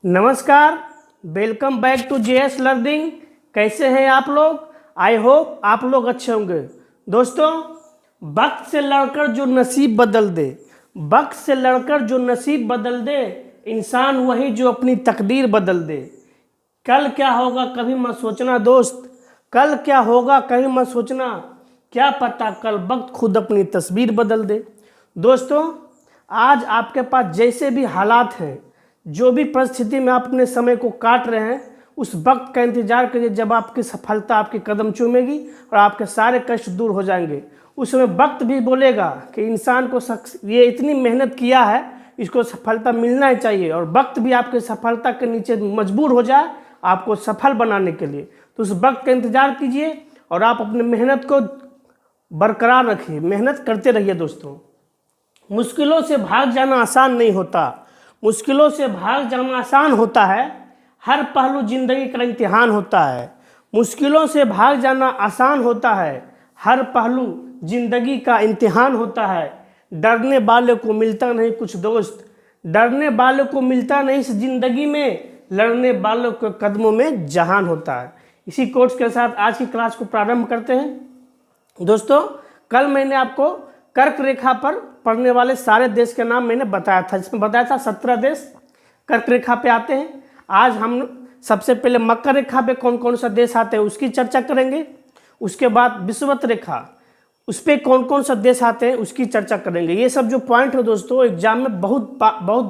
नमस्कार, welcome back to JS learning. कैसे हैं आप लोग? आई होप आप लोग अच्छे होंगे। दोस्तों, वक्त से लड़कर जो नसीब बदल दे, वक्त से लड़कर जो नसीब बदल दे, इंसान वही जो अपनी तकदीर बदल दे। कल क्या होगा कभी मत सोचना दोस्त, कल क्या होगा कभी मत सोचना, क्या पता कल वक्त खुद अपनी तस्वीर बदल दे। दोस्तों, आज आपके पास जैसे भी हालात हैं, जो भी परिस्थिति में आप अपने समय को काट रहे हैं, उस वक्त का इंतजार करिए जब आपकी सफलता आपके कदम चूमेगी और आपके सारे कष्ट दूर हो जाएंगे। उस समय वक्त भी बोलेगा कि इंसान को ये इतनी मेहनत किया है, इसको सफलता मिलना ही चाहिए, और वक्त भी आपके सफलता के नीचे मजबूर हो जाए आपको सफल बनाने के लिए। तो उस वक्त का इंतजार कीजिए और आप अपनी मेहनत को बरकरार रखिए, मेहनत करते रहिए। दोस्तों, मुश्किलों से भाग जाना आसान नहीं होता, मुश्किलों से भाग जाना आसान होता है, हर पहलू जिंदगी का इम्तिहान होता है। मुश्किलों से भाग जाना आसान होता है, हर पहलू जिंदगी का इम्तिहान होता है। डरने वाले को मिलता नहीं कुछ दोस्त, डरने वाले को मिलता नहीं इस जिंदगी में, लड़ने वालों के कदमों में जहान होता है। इसी कोट्स के साथ आज की क्लास को प्रारंभ करते हैं। दोस्तों, कल मैंने आपको कर्क रेखा पर पड़ने वाले सारे देश के नाम मैंने बताया था, जिसमें बताया था 17 देश कर्क रेखा पे आते हैं। आज हम सबसे पहले मकर रेखा पे कौन कौन सा देश आते हैं उसकी चर्चा करेंगे। उसके बाद विषुवत रेखा, उस पर कौन कौन सा देश आते हैं उसकी चर्चा करेंगे। ये सब जो पॉइंट है दोस्तों, एग्जाम में बहुत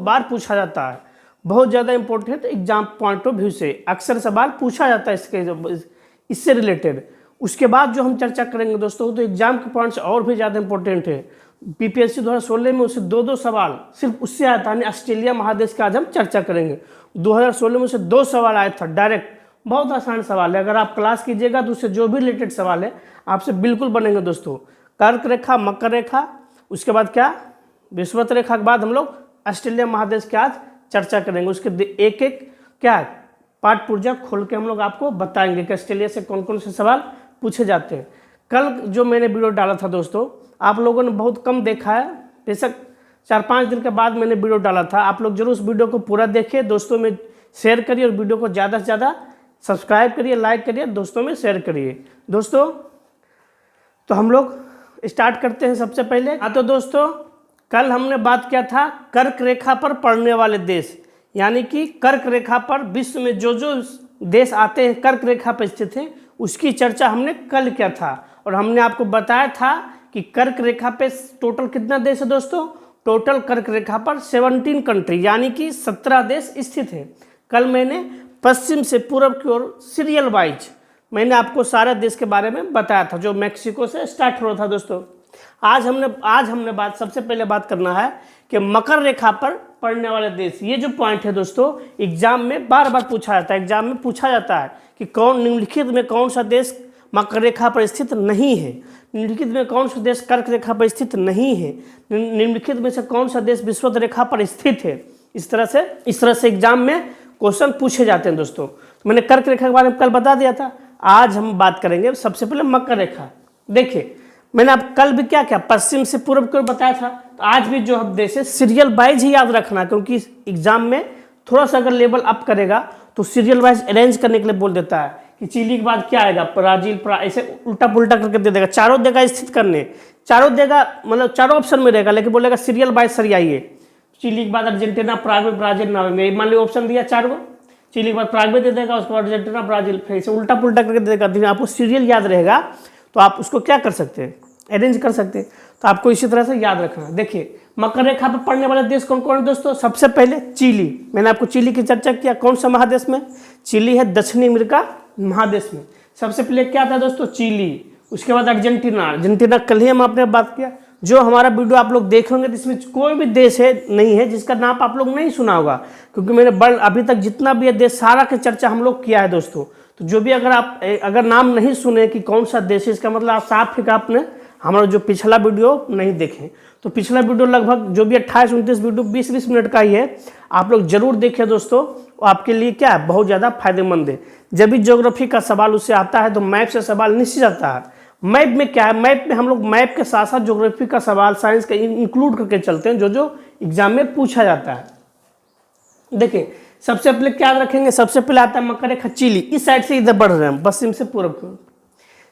बार पूछा जाता है, बहुत ज़्यादा important exam point of view से अक्सर सवाल पूछा जाता है इससे रिलेटेड। उसके बाद जो हम चर्चा करेंगे दोस्तों, तो एग्जाम के पॉइंट्स और भी ज़्यादा इंपॉर्टेंट है। पीपीएससी 2016 में उससे दो सवाल सिर्फ उससे आया था, ऑस्ट्रेलिया महादेश का आज हम चर्चा करेंगे। 2016 में उससे 2 सवाल आया था डायरेक्ट, बहुत आसान सवाल है। अगर आप क्लास कीजिएगा तो उससे जो भी रिलेटेड सवाल है आपसे बिल्कुल बनेंगे। दोस्तों, कर्क रेखा, मकर रेखा, उसके बाद क्या विषुवत रेखा के बाद हम लोग ऑस्ट्रेलिया महादेश की आज चर्चा करेंगे। उसके एक एक क्या पाठ पूर्जा खोल के हम लोग आपको बताएंगे कि ऑस्ट्रेलिया से कौन कौन से सवाल पूछे जाते हैं। कल जो मैंने वीडियो डाला था दोस्तों, आप लोगों ने बहुत कम देखा है, बेशक 4-5 दिन के बाद मैंने वीडियो डाला था। आप लोग जरूर उस वीडियो को पूरा देखिए, दोस्तों में शेयर करिए और वीडियो को ज़्यादा से ज़्यादा सब्सक्राइब करिए, लाइक करिए, दोस्तों में शेयर करिए। दोस्तों, तो हम लोग स्टार्ट करते हैं सबसे पहले। तो दोस्तों, कल हमने बात किया था कर्क रेखा पर पड़ने वाले देश, यानी कि कर्क रेखा पर विश्व में जो जो देश आते हैं कर्क रेखा पर स्थित हैं, उसकी चर्चा हमने कल किया था। और हमने आपको बताया था कि कर्क रेखा पे टोटल कितना देश है दोस्तों, टोटल कर्क रेखा पर 17 कंट्री यानी कि 17 देश स्थित है। कल मैंने पश्चिम से पूर्व की ओर सीरियल वाइज मैंने आपको सारे देश के बारे में बताया था, जो मैक्सिको से स्टार्ट हो रहा था। दोस्तों, आज हमने सबसे पहले बात करना है कि मकर रेखा पर पड़ने वाले देश। ये जो पॉइंट है दोस्तों, एग्जाम में बार बार पूछा जाता है, एग्जाम में पूछा जाता है कि कौन निम्नलिखित में कौन सा देश मकर रेखा पर स्थित नहीं है, निम्नलिखित में कौन सा देश कर्क रेखा पर स्थित नहीं है, निम्नलिखित में से कौन सा देश विषुवत रेखा पर स्थित है। इस तरह से एग्जाम में क्वेश्चन पूछे जाते हैं। दोस्तों, तो मैंने कर्क रेखा के बारे में कल बता दिया था। आज हम बात करेंगे सबसे पहले मकर रेखा। देखिए, मैंने आप कल भी क्या क्या पश्चिम से पूर्व की ओर बताया था, तो आज भी जो हम देश है सीरियल वाइज ही याद रखना, क्योंकि एग्जाम में थोड़ा सा अगर लेवल अप करेगा तो सीरियल वाइज अरेंज करने के लिए बोल देता है कि चिली के बाद क्या आएगा, ब्राजील, ऐसे उल्टा पुल्टा करके दे देगा, चारों देगा स्थित करने, चारों देगा मतलब चारों ऑप्शन में रहेगा, लेकिन बोलेगा सीरियल वाइज सरियाइए। चिली के बाद अर्जेंटीना, प्रागवे, ब्राजील, नॉर्वे, मान लो ऑप्शन दिया 4 गो, चिली के बाद प्रागवे दे देगा, उसके बाद अर्जेंटीना, ब्राजील, फिर ऐसे उल्टा पुल्टा करके दे देगा। आपको सीरियल याद रहेगा तो आप उसको क्या कर सकते हैं, अरेंज कर सकते हैं। तो आपको इसी तरह से याद रखना। देखिए, मकर रेखा पर पड़ने वाले देश कौन कौन है दोस्तों। सबसे पहले चिली, मैंने आपको चिली की चर्चा किया, कौन सा महादेश में, चिली है दक्षिणी अमेरिका महादेश में। सबसे पहले क्या था दोस्तों, चिली। उसके बाद अर्जेंटीना कल ही हम आपने बात किया। जो हमारा वीडियो आप लोग देखेंगे तो इसमें कोई भी देश है नहीं है जिसका नाम आप लोग नहीं सुना होगा, क्योंकि मैंने अभी तक जितना भी देश सारा की चर्चा हम लोग किया है दोस्तों। तो जो भी अगर नाम नहीं सुने कि कौन सा देश है, इसका मतलब आप साफ है कि आपने हमारा जो पिछला वीडियो नहीं देखें। तो पिछला वीडियो लगभग जो भी 28-29 वीडियो 20-20 मिनट का ही है, आप लोग जरूर देखिए दोस्तों। आपके लिए क्या है, बहुत ज़्यादा फायदेमंद है। जब भी ज्योग्राफी का सवाल उससे आता है तो मैप से सवाल निश्चित आता है। मैप में क्या है, मैप में हम लोग मैप के साथ साथ ज्योग्राफी का सवाल साइंस का इंक्लूड करके चलते हैं, जो एग्जाम में पूछा जाता है। देखिए, सबसे पहले क्या रखेंगे, सबसे पहले आता है मकर रेखा चिली, इस साइड से इधर बढ़ रहे हैं पश्चिम से पूर्व की ओर।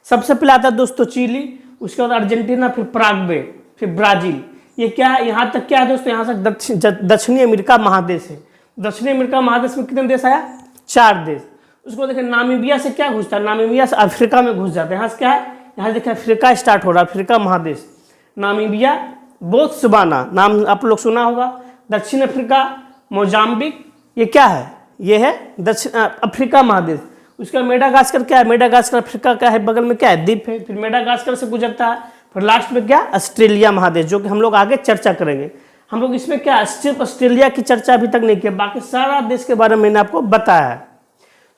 सबसे पहले आता है दोस्तों चिली, उसके बाद अर्जेंटीना, फिर पराग्वे, फिर ब्राजील। ये क्या है, यहाँ तक क्या है दोस्तों, यहाँ तक दक्षिणी अमेरिका महादेश है। दक्षिणी अमेरिका महादेश में कितने देश आया, 4 देश। उसको देखिए नामीबिया से क्या घुसता है, नामीबिया से अफ्रीका में घुस जाते हैं। यहाँ से क्या है, यहाँ देखिए अफ्रीका स्टार्ट हो रहा है, अफ्रीका महादेश, नामीबिया, बोत्सवाना नाम आप लोग सुना होगा, दक्षिण अफ्रीका, मोजाम्बिक, ये क्या है, ये है दक्षिण अफ्रीका महादेश। उसका मेडागास्कर क्या है, मेडागास्कर अफ्रीका का है, बगल में क्या है, द्वीप है। फिर मेडागास्कर से गुजरता है, फिर लास्ट में क्या, ऑस्ट्रेलिया महादेश, जो कि हम लोग आगे चर्चा करेंगे। हम लोग इसमें क्या सिर्फ ऑस्ट्रेलिया की चर्चा अभी तक नहीं की, बाकी सारा देश के बारे में मैंने आपको बताया है।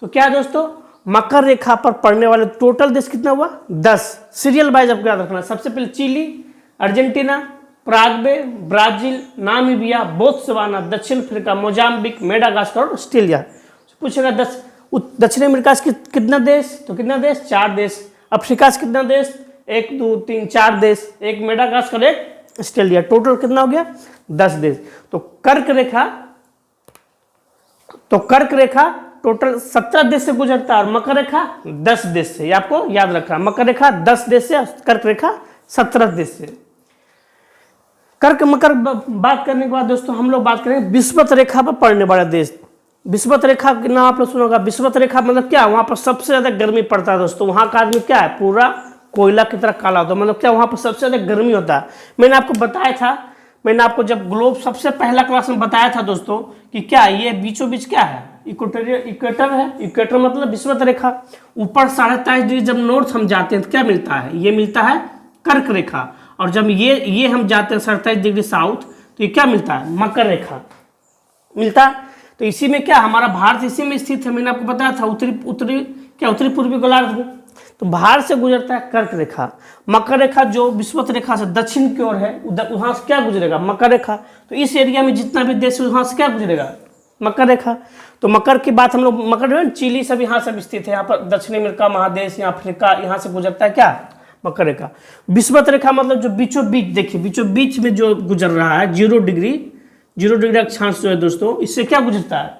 तो क्या है दोस्तों, मकर रेखा पर पड़ने वाले टोटल देश कितना हुआ, 10। सीरियल वाइज आपको याद रखना, सबसे पहले Chile, Argentina, Paraguay, Brazil, Namibia, Botswana, दक्षिण अफ्रीका, मोजाम्बिक, मेडागास्कर और ऑस्ट्रेलिया। पूछेगा दक्षिण अमेरिका से कितना देश, तो कितना देश, 4 देश। अफ्रीका से कितना देश, 1 2 3 4 देश, एक मेडागास्कर, एक ऑस्ट्रेलिया, टोटल कितना हो गया, 10 देश। तो कर्क रेखा टोटल 17 देश से गुजरता है और मकर रेखा 10 देश से, ये आपको याद रखना। मकर रेखा 10 देश से, कर्क रेखा 17 देश से। कर्क मकर बात करने के बाद दोस्तों हम लोग बात करेंगे विषुवत रेखा पर पड़ने वाला देश। विषुवत रेखा के नाम आप लोग सुना होगा। विषुवत रेखा मतलब क्या, वहाँ पर सबसे ज़्यादा गर्मी पड़ता है दोस्तों। वहाँ का आदमी क्या है, पूरा कोयला की तरह काला होता है, मतलब क्या, वहाँ पर सबसे ज़्यादा गर्मी होता है। मैंने आपको बताया था, मैंने आपको जब ग्लोब सबसे पहला क्लास में बताया था दोस्तों कि क्या ये बीचों बीच क्या है, इक्वेटर है। इक्वेटर मतलब विषुवत रेखा। ऊपर 23.5 डिग्री जब नॉर्थ हम जाते हैं तो क्या मिलता है, ये मिलता है कर्क रेखा। और जब ये हम जाते हैं 27 डिग्री साउथ तो ये क्या मिलता है, मकर रेखा मिलता है। तो इसी में क्या, हमारा भारत इसी में स्थित है। मैंने आपको बताया था उत्तरी पूर्वी गोलार्ध में, तो भारत से गुजरता है कर्क रेखा। मकर रेखा जो विषुवत रेखा से दक्षिण की ओर है, वहां से क्या गुजरेगा, मकर रेखा। तो इस एरिया में जितना भी देश है वहां से क्या गुजरेगा, मकर रेखा। तो मकर की बात हम लोग, मकर चिली सब यहाँ सब स्थित है, यहाँ पर दक्षिण अमेरिका महादेश, यहाँ अफ्रीका, यहाँ से गुजरता है क्या, मकर रेखा। विषुवत रेखा मतलब जो बीचों बीच, देखिए बीचों बीच में जो गुजर रहा है 0 डिग्री अक्षांश जो है दोस्तों, इससे क्या गुजरता है,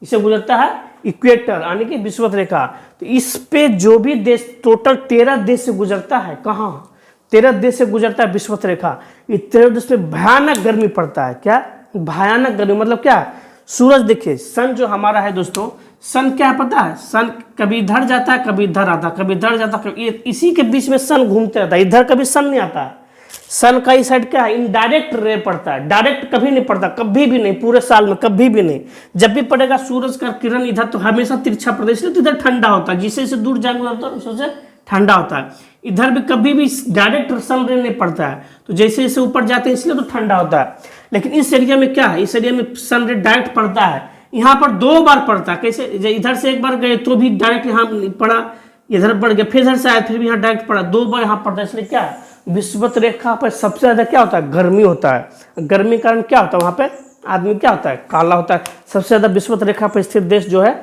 इससे गुजरता है इक्वेटर यानी कि विषुवत रेखा। तो इस पे जो भी देश, टोटल 13 देश से गुजरता है, कहाँ 13 देश से गुजरता है विषुवत रेखा। ये 13 देश में भयानक गर्मी पड़ता है। क्या भयानक गर्मी मतलब क्या, सूरज देखिए, सन जो हमारा है दोस्तों, सन क्या है पता है, सन कभी इधर जाता है, कभी इधर आता है, कभी इधर जाता है, इसी के बीच में सन घूमते रहता है। इधर कभी सन नहीं आता है। सन का इस साइड क्या है, इनडायरेक्ट रे पड़ता है, डायरेक्ट कभी नहीं पड़ता, कभी भी नहीं, पूरे साल में कभी भी नहीं। जब भी पड़ेगा सूरज का किरण इधर तो हमेशा तिरछा पड़ता है, इसलिए तो इधर ठंडा होता है। जिससे से दूर जाएंगे उससे ठंडा होता है। इधर भी कभी भी डायरेक्ट सन रे नहीं पड़ता है, तो जैसे जैसे ऊपर जाते हैं इसलिए तो ठंडा होता है। लेकिन इस एरिया में क्या है, इस एरिया में सन रे डायरेक्ट पड़ता है। यहाँ पर 2 बार पड़ता है। कैसे, इधर से एक बार गए तो भी डायरेक्ट यहाँ पड़ा, इधर पड़ गया, फिर इधर से आया, फिर भी यहाँ डायरेक्ट पड़ा, 2 बार यहाँ पड़ता है। इसलिए क्या है, विषुवत रेखा पर सबसे ज्यादा क्या होता है, गर्मी होता है। गर्मी के कारण क्या होता है, वहाँ पे आदमी क्या होता है, काला होता है। सबसे ज्यादा विषुवत रेखा पर स्थित देश जो है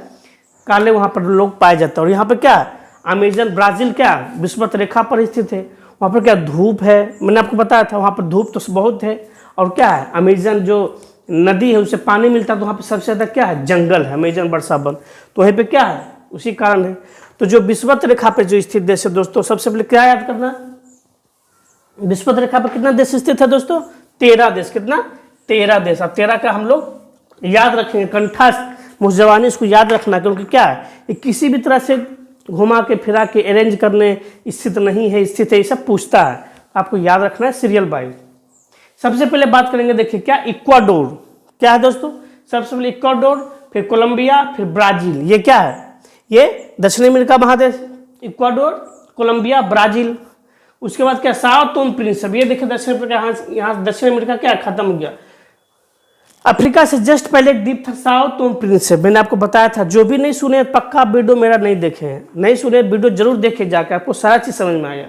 काले, वहाँ पर लोग पाए जाते हैं। और यहाँ पे क्या है, अमेजन, ब्राजील क्या विषुवत रेखा पर स्थित है। वहाँ पर क्या धूप है, मैंने आपको बताया था, वहाँ पर धूप तो बहुत है। और क्या है, अमेजन जो नदी है उससे पानी मिलता है, तो वहाँ पे सबसे ज्यादा क्या है, जंगल है, अमेजन वर्षा वन। तो वहीं पे क्या है, उसी कारण है। तो जो विषुवत रेखा पे जो स्थित देश है दोस्तों, सबसे पहले क्या याद करना, विषुवत रेखा पर कितना देश स्थित है दोस्तों, 13 देश। कितना, 13 देश। अब 13 का हम लोग याद रखेंगे, कंठस्थ मुझजवानी इसको याद रखना, क्योंकि क्या है, ये किसी भी तरह से घुमा के फिरा के अरेंज करने स्थित नहीं है, स्थित है, ये सब पूछता है, आपको याद रखना है सीरियल वाइज। सबसे पहले बात करेंगे, देखिए क्या, इक्वाडोर क्या है दोस्तों, सबसे पहले इक्वाडोर, फिर कोलंबिया, फिर ब्राजील। ये क्या है, ये दक्षिण अमेरिका महादेश, इक्वाडोर, कोलंबिया, ब्राजील। उसके बाद क्या, साओ टोम प्रिंसिप। ये देखिए दक्षिण अफ्रीका, यहाँ दक्षिण अमेरिका क्या खत्म हो गया। अफ्रीका से जस्ट पहले एक द्वीप था साओ टोम प्रिंसिप, मैंने आपको बताया था। जो भी नहीं सुने पक्का वीडियो मेरा नहीं देखे हैं, नहीं सुने वीडियो जरूर देखे जाके, आपको सारा चीज समझ में आएगा।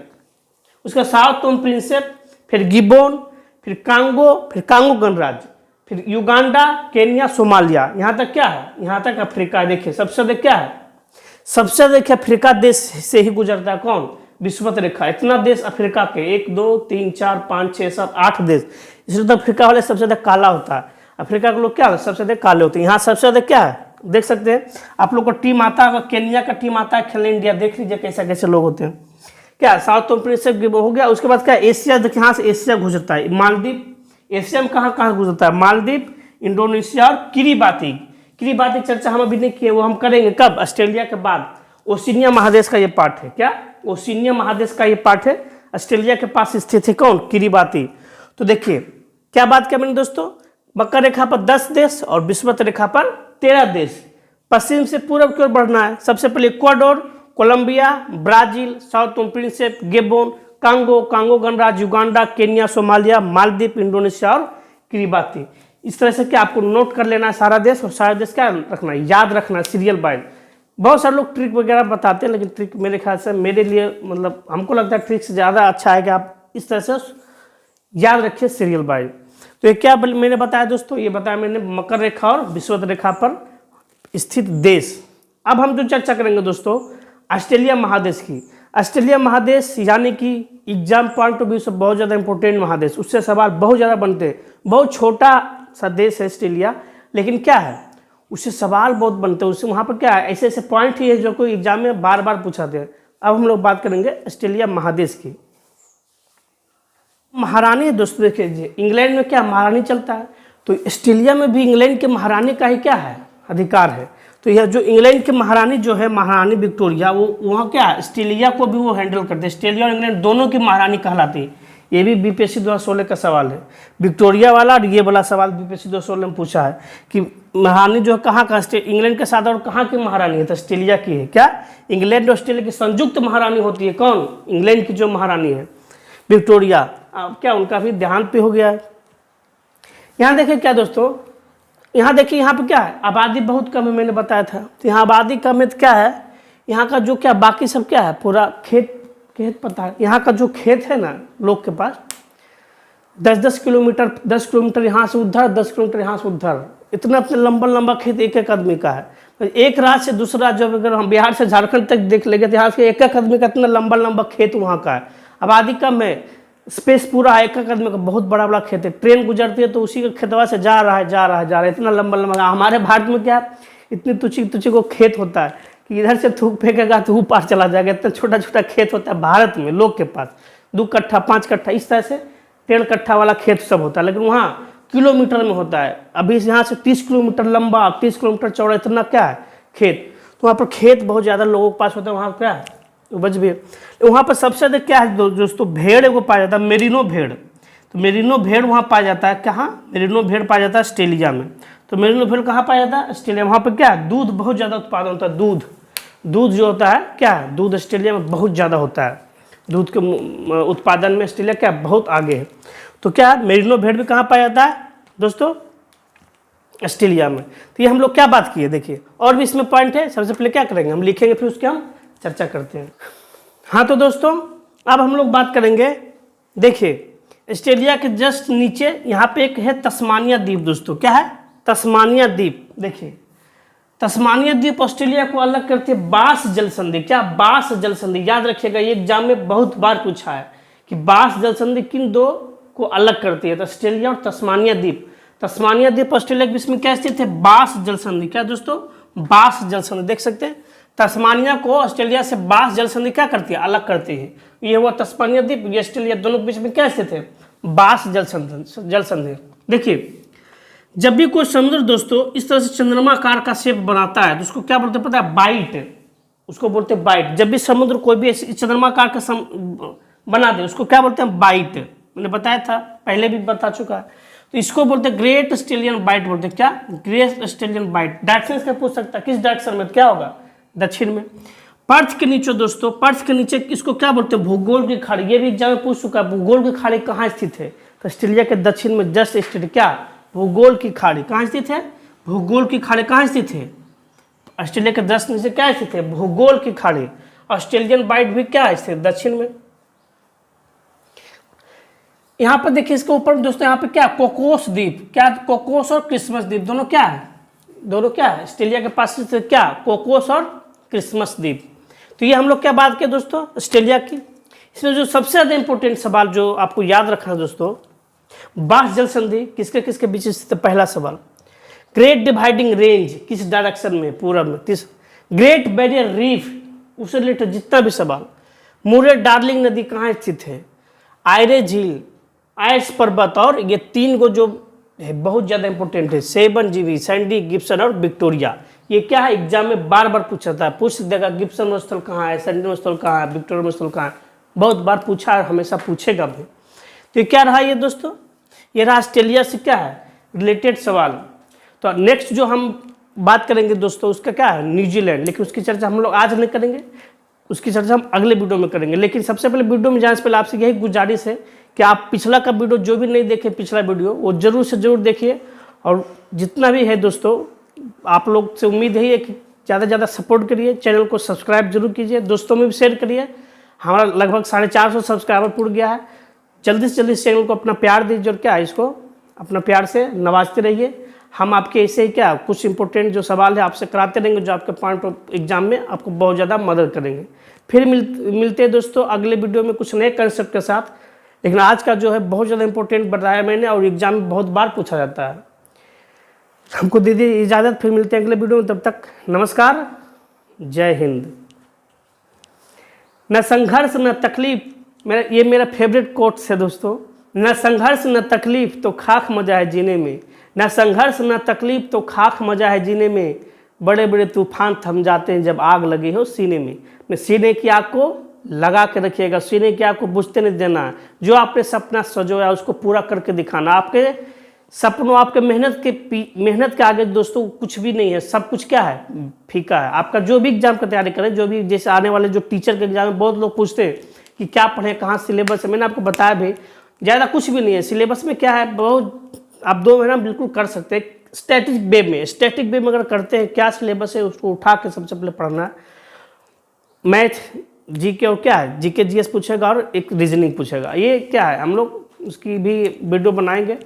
उसका साओ टोम प्रिंसिप, फिर गिबोन, फिर कांगो गणराज्य, फिर युगांडा, केन्या, सोमालिया। यहाँ तक क्या है, यहाँ तक अफ्रीका। देखिए सबसे ज्यादा क्या है, सबसे देखिए अफ्रीका देश से ही गुजरता है कौन, विषुवत रेखा। इतना देश अफ्रीका के 1 2 3 4 5 6 7 8 देश, इसलिए तो अफ्रीका वाले सबसे ज्यादा काला होता है। अफ्रीका के लोग क्या सबसे ज्यादा काले होते हैं। यहाँ सबसे ज्यादा क्या है, देख सकते हैं आप लोग का टीम आता है, केन्या का टीम आता है खेलने इंडिया, देख लीजिए कैसा कैसे लोग होते हैं। क्या साउथ चैंपियनशिप हो गया, उसके बाद क्या एशिया, देखिए यहाँ से एशिया गुजरता है, मालदीव, एशिया में कहाँ कहाँ गुजरता है, मालदीव, इंडोनेशिया और किरीबाती। किरीबाती चर्चा हम अभी नहीं किए, वो हम करेंगे कब, ऑस्ट्रेलिया के बाद। ओशिनिया महादेश का ये पार्ट है, क्या ओशिनिया महादेश का ये पार्ट है, ऑस्ट्रेलिया के पास स्थित है कौन, किरीबाती। तो देखिए क्या बात किया मैंने दोस्तों, वक्र रेखा पर 10 देश और विषुवत रेखा पर 13 देश। पश्चिम से पूर्व की ओर बढ़ना है, सबसे पहले Ecuador, Colombia, Brazil, South Principe, Gabon, Congo, Congo गणराज्य, Uganda, Kenya, Somalia, Maldives, Indonesia और किरीबाती। इस तरह से क्या आपको नोट कर लेना है सारा देश, और सारा देश क्या रखना है, याद रखना है सीरियल वाइज। बहुत सारे लोग ट्रिक वगैरह बताते हैं, लेकिन ट्रिक मेरे ख्याल से मेरे लिए मतलब हमको लगता है ट्रिक से ज़्यादा अच्छा है कि आप इस तरह से याद रखिए सीरियल वाइज। तो ये क्या मैंने बताया दोस्तों, ये बताया मैंने मकर रेखा और विषुवत रेखा पर स्थित देश। अब हम जो चर्चा करेंगे दोस्तों ऑस्ट्रेलिया महादेश की। ऑस्ट्रेलिया महादेश यानी कि एग्जाम पॉइंट ऑफ व्यू से बहुत ज़्यादा इंपॉर्टेंट महादेश, उससे सवाल बहुत ज़्यादा बनते हैं। बहुत छोटा सा देश है ऑस्ट्रेलिया, लेकिन क्या है उससे सवाल बहुत बनते हैं, उससे वहाँ पर क्या है ऐसे ऐसे पॉइंट ही है जो कोई एग्जाम में बार बार पूछाते हैं। अब हम लोग बात करेंगे ऑस्ट्रेलिया महादेश की। महारानी दोस्तों देख लीजिए, इंग्लैंड में क्या महारानी चलता है, तो ऑस्ट्रेलिया में भी इंग्लैंड के महारानी का ही क्या है अधिकार है। तो यह जो इंग्लैंड की महारानी जो है महारानी विक्टोरिया, वो वहाँ क्या ऑस्ट्रेलिया को भी वो हैंडल करते हैं, ऑस्ट्रेलिया और इंग्लैंड दोनों की महारानी कहलाती है। ये भी बीपीएससी 2016 का सवाल है, विक्टोरिया वाला और ये वाला सवाल बीपीएससी 2016 में पूछा है कि महारानी जो है कहाँ का, इंग्लैंड के साथ और कहाँ की महारानी है, तो ऑस्ट्रेलिया की है। क्या इंग्लैंड और ऑस्ट्रेलिया की संयुक्त महारानी होती है, कौन, इंग्लैंड की जो महारानी है विक्टोरिया। अब क्या उनका भी देहांत पे हो गया है। यहाँ देखिए क्या दोस्तों, यहाँ देखिए यहाँ पे क्या है आबादी बहुत कम है, मैंने बताया था। तो यहाँ आबादी कम है तो क्या है, यहाँ का जो क्या बाकी सब क्या है पूरा खेत पता है। यहाँ का जो खेत है ना लोग के पास 10-10 किलोमीटर, 10 किलोमीटर यहाँ से उधर, 10 किलोमीटर यहाँ से उधर, इतना लंबा लंबा खेत एक एक आदमी का है। एक राज्य से दूसरा जब अगर हम बिहार से झारखंड तक देख लेंगे तो यहाँ से एक एक आदमी का इतना लंबा लंबा खेत वहाँ का है। आबादी कम है, स्पेस पूरा है, एक एक आदमी का बहुत बड़ा बड़ा खेत है। ट्रेन गुजरती है तो उसी के खेतवा से जा रहा है, इतना लंबा लंबा। हमारे भारत में क्या इतनी तुच्छी को खेत होता है कि इधर से थूक फेंकेगा तो ऊपर चला जाएगा, इतना छोटा छोटा खेत होता है भारत में लोग के पास, 2 कट्ठा 5 कट्ठा इस तरह से 13 कट्ठा वाला खेत सब होता है। लेकिन वहाँ किलोमीटर में होता है। अभी यहाँ से 30 किलोमीटर लंबा, 30 किलोमीटर चौड़ा इतना क्या है खेत। तो वहाँ पर खेत बहुत ज़्यादा लोगों के पास होता है, वहाँ क्या है उपज भी। वहाँ पर सबसे ज़्यादा क्या है दोस्तों, भेड़ को पाया जाता है, मेरिनो भेड़। तो मेरिनो भेड़ वहाँ पाया जाता है, कहाँ मेरिनो भेड़ पाया जाता है ऑस्ट्रेलिया में। तो मेरिनो भेड़ कहाँ पाया जाता है ऑस्ट्रेलिया। वहाँ पर क्या है दूध बहुत ज़्यादा उत्पादन होता है, दूध जो होता है क्या है, दूध ऑस्ट्रेलिया में बहुत ज़्यादा होता है। दूध के उत्पादन में ऑस्ट्रेलिया क्या बहुत आगे है। तो क्या मेरिनो भेड़ भी कहाँ पाया जाता है दोस्तों ऑस्ट्रेलिया में। तो ये हम लोग क्या बात किए देखिए, और भी इसमें पॉइंट है। सबसे पहले क्या करेंगे हम लिखेंगे, फिर उसके हम चर्चा करते हैं। हाँ तो दोस्तों अब हम लोग बात करेंगे, देखिए ऑस्ट्रेलिया के जस्ट नीचे यहाँ पे एक है तस्मानिया द्वीप दोस्तों। क्या है तस्मानिया द्वीप। देखिए तस्मानिया द्वीप ऑस्ट्रेलिया को अलग करती है बास जल संधि। क्या बास जल संधि, याद रखिएगा ये एग्जाम में बहुत बार पूछा है कि बास जल संधि किन दो को अलग करती है, तो ऑस्ट्रेलिया और तस्मानिया द्वीप। तस्मानिया द्वीप ऑस्ट्रेलिया के बीच में क्या स्थित है, बास जल संधि। क्या दोस्तों बास जल संधि, देख सकते हैं तस्मानिया को ऑस्ट्रेलिया से बास जल संधि क्या करती है अलग करती है। ये हुआ तस्मानिया द्वीप, ये ऑस्ट्रेलिया, दोनों के बीच में क्या स्थित है बास जल संधि। देखिए जब भी कोई समुद्र दोस्तों इस तरह से चंद्रमा आकार का शेप बनाता है तो उसको क्या बोलते हैं पता है, बाइट, उसको बोलते हैं बाइट। जब भी समुद्र कोई भी चंद्रमा आकार का बना दे उसको क्या बोलते हैं बाइट। मैंने बताया था पहले भी बता चुका है। तो इसको बोलते हैं ग्रेट ऑस्ट्रेलियन बाइट बोलते हैं। क्या ग्रेट ऑस्ट्रेलियन बाइट। डायरेक्शन से पूछ सकता है किस डायरेक्शन में, क्या होगा दक्षिण में। पर्थ के नीचे दोस्तों, पर्थ के नीचे इसको क्या बोलते हैं भूगोल की खाड़ी। ये भी एग्जाम में पूछ चुका है भूगोल की खाड़ी कहाँ स्थित है, तो ऑस्ट्रेलिया के दक्षिण में जस्ट स्थित क्या भूगोल की खाड़ी कहाँ स्थित है, भूगोल की खाड़ी कहाँ स्थित है ऑस्ट्रेलिया के दक्षिण से क्या स्थित है भूगोल की खाड़ी। ऑस्ट्रेलियन बाइट भी क्या स्थित दक्षिण में। यहाँ पर देखिए इसके ऊपर दोस्तों यहाँ पे क्या कोकोस द्वीप, क्या कोकोस और क्रिसमस द्वीप दोनों क्या है, दोनों क्या है ऑस्ट्रेलिया के पास क्या कोकोस और क्रिसमस द्वीप। तो ये हम लोग क्या बात किए दोस्तों ऑस्ट्रेलिया की। इसमें जो सबसे ज़्यादा इंपॉर्टेंट सवाल जो आपको याद रखना है दोस्तों, बास जल संधि किसके किसके बीच स्थित है, पहला सवाल ग्रेट डिवाइडिंग रेंज किस डायरेक्शन में, पूरब में। ग्रेट बैरियर रीफ उससे रिलेटेड जितना भी सवाल। मुरे डार्लिंग नदी कहाँ स्थित है, आयरे झील, आयर्स पर्वत, और ये 3 को जो है बहुत ज़्यादा इंपॉर्टेंट है, सेवन जीवी, सैंडी, गिब्सन और विक्टोरिया। ये क्या है, एग्जाम में बार बार पूछा था, पूछ देगा गिब्सन मरुस्थल कहाँ है, सैंडी मरुस्थल कहाँ है, विक्टोरिया मरुस्थल कहाँ है, बहुत बार पूछा है, हमेशा पूछेगा भी। तो ये क्या रहा ये दोस्तों, ये रहा ऑस्ट्रेलिया से क्या है रिलेटेड सवाल। तो नेक्स्ट जो हम बात करेंगे दोस्तों उसका क्या है, न्यूजीलैंड, लेकिन उसकी चर्चा हम लोग आज नहीं करेंगे, उसकी चर्चा हम अगले वीडियो में करेंगे। लेकिन सबसे पहले वीडियो में जाने से पहले आपसे यही गुजारिश है कि आप पिछला का वीडियो जो भी नहीं देखे, पिछला वीडियो वो जरूर से जरूर देखिए। और जितना भी है दोस्तों, आप लोग से उम्मीद है कि ज़्यादा से ज़्यादा सपोर्ट करिए, चैनल को सब्सक्राइब जरूर कीजिए, दोस्तों में भी शेयर करिए। हमारा लगभग 450 सब्सक्राइबर पूरा गया है। जल्दी से जल्दी चैनल को अपना प्यार दीजिए और क्या है इसको अपना प्यार से नवाजते रहिए। हम आपके ऐसे ही क्या कुछ इंपॉर्टेंट जो सवाल है आपसे कराते रहेंगे, जो आपके पॉइंट ऑफ एग्जाम में आपको बहुत ज़्यादा मदद करेंगे। फिर मिलते हैं दोस्तों अगले वीडियो में कुछ नए कंसेप्ट के साथ। लेकिन आज का जो है बहुत ज़्यादा इंपॉर्टेंट बताया मैंने, और एग्जाम में बहुत बार पूछा जाता है। हमको दीजिए इजाज़त, फिर मिलते हैं अगले वीडियो में, तब तक नमस्कार, जय हिंद। न संघर्ष न तकलीफ, ये मेरा फेवरेट कोट्स है दोस्तों। न संघर्ष न तकलीफ तो खाक मजा है जीने में, न संघर्ष न तकलीफ तो खाक मजा है जीने में, बड़े बड़े तूफान थम जाते हैं जब आग लगी हो सीने में। सीने की आग को लगा के रखिएगा, सीने की आग को बुझते नहीं देना। जो आपने सपना सजोया उसको पूरा करके दिखाना। आपके सपनों, आपके मेहनत के आगे दोस्तों कुछ भी नहीं है, सब कुछ क्या है फीका है। आपका जो भी एग्जाम की तैयारी करें, जो भी जैसे आने वाले जो टीचर के एग्जाम में बहुत लोग पूछते हैं कि क्या पढ़े, कहाँ सिलेबस है, मैंने आपको बताया भी ज़्यादा कुछ भी नहीं है। सिलेबस में क्या है, बहुत आप 2 महीना बिल्कुल कर सकते हैं स्टैटिक वे में अगर करते हैं, क्या सिलेबस है उसको उठा के सबसे पहले पढ़ना। मैथ, जीके और क्या है जीके जीएस पूछेगा और एक रीजनिंग पूछेगा। ये क्या है हम लोग उसकी भी वीडियो बनाएंगे,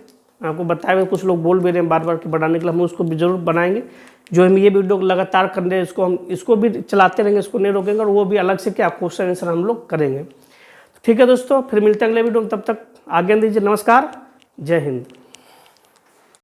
आपको बताए हुए कुछ लोग बोल भी रहे हैं बार बार कि बनाने के लिए, हम उसको भी जरूर बनाएंगे। जो हम ये वीडियो लगातार कर रहे हैं इसको हम इसको भी चलाते रहेंगे, इसको नहीं रोकेंगे, और वो भी अलग से क्या क्वेश्चन आंसर हम लोग करेंगे। ठीक है दोस्तों, फिर मिलते हैं अगले वीडियो में, तब तक आज्ञा दीजिए, नमस्कार, जय हिंद।